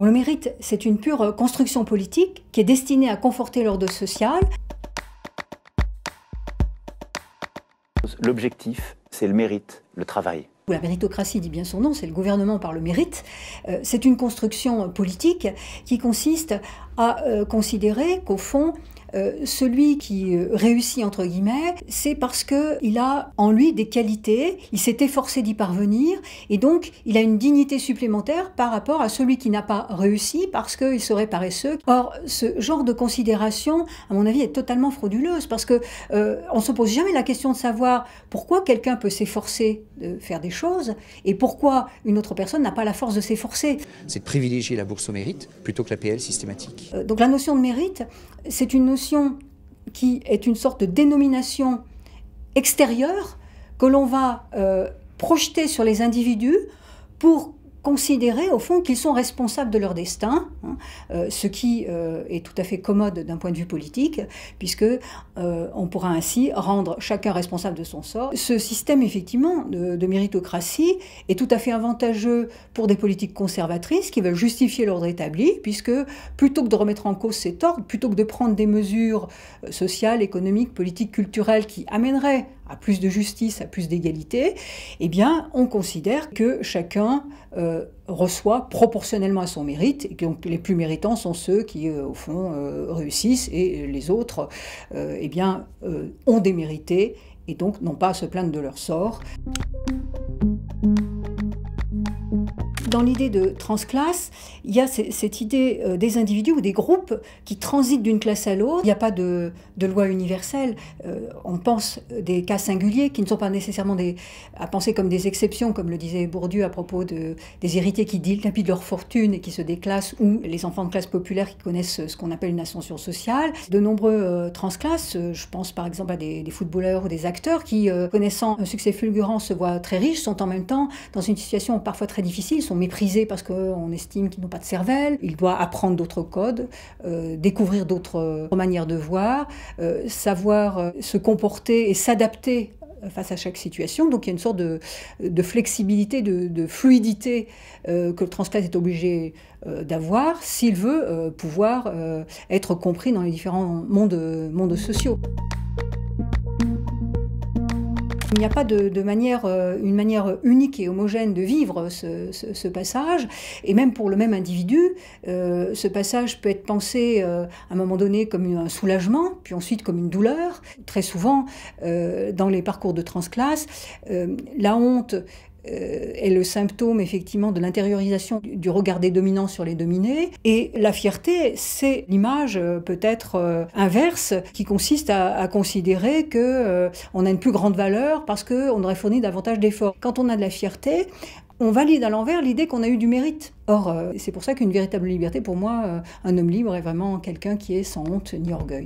Le mérite, c'est une pure construction politique qui est destinée à conforter l'ordre social. L'objectif, c'est le mérite, le travail. La méritocratie dit bien son nom, c'est le gouvernement par le mérite. C'est une construction politique qui consiste à considérer qu'au fond, celui qui réussit, entre guillemets, c'est parce qu'il a en lui des qualités, il s'est efforcé d'y parvenir, et donc il a une dignité supplémentaire par rapport à celui qui n'a pas réussi parce qu'il serait paresseux. Or, ce genre de considération, à mon avis, est totalement frauduleuse, parce qu'on ne se pose jamais la question de savoir pourquoi quelqu'un peut s'efforcer de faire des choses, et pourquoi une autre personne n'a pas la force de s'efforcer. C'est de privilégier la bourse au mérite plutôt que la PL systématique. Donc la notion de mérite, c'est une notion qui est une sorte de dénomination extérieure que l'on va projeter sur les individus pour considérer au fond qu'ils sont responsables de leur destin, ce qui est tout à fait commode d'un point de vue politique, puisque on pourra ainsi rendre chacun responsable de son sort. Ce système effectivement de méritocratie est tout à fait avantageux pour des politiques conservatrices qui veulent justifier l'ordre établi, puisque plutôt que de remettre en cause cet ordre, plutôt que de prendre des mesures sociales, économiques, politiques, culturelles qui amèneraient à plus de justice, à plus d'égalité, eh bien, on considère que chacun reçoit proportionnellement à son mérite, et que donc, les plus méritants sont ceux qui, au fond, réussissent, et les autres, eh bien, ont démérité, et donc n'ont pas à se plaindre de leur sort. Dans l'idée de transclasse, il y a cette idée des individus ou des groupes qui transitent d'une classe à l'autre. Il n'y a pas de loi universelle. On pense des cas singuliers qui ne sont pas nécessairement à penser comme des exceptions, comme le disait Bourdieu à propos des héritiers qui dilapident leur fortune et qui se déclassent, ou les enfants de classe populaire qui connaissent ce qu'on appelle une ascension sociale. De nombreux transclasses, je pense par exemple à des footballeurs ou des acteurs qui, connaissant un succès fulgurant, se voient très riches, sont en même temps dans une situation parfois très difficile, sont méprisés parce qu'on estime qu'ils n'ont pas de cervelle. Ils doivent apprendre d'autres codes, découvrir d'autres manières de voir, savoir se comporter et s'adapter face à chaque situation. Donc il y a une sorte de flexibilité, de fluidité que le transclasse est obligé d'avoir s'il veut pouvoir être compris dans les différents mondes sociaux. Il n'y a pas une manière unique et homogène de vivre ce passage, et même pour le même individu, ce passage peut être pensé à un moment donné comme un soulagement, puis ensuite comme une douleur. Très souvent, dans les parcours de transclasse, la honte est le symptôme effectivement de l'intériorisation du regard des dominants sur les dominés, et la fierté, c'est l'image peut-être inverse qui consiste à considérer que on a une plus grande valeur parce qu'on aurait fourni davantage d'efforts. Quand on a de la fierté, on valide à l'envers l'idée qu'on a eu du mérite. Or, c'est pour ça qu'une véritable liberté, pour moi, un homme libre est vraiment quelqu'un qui est sans honte ni orgueil.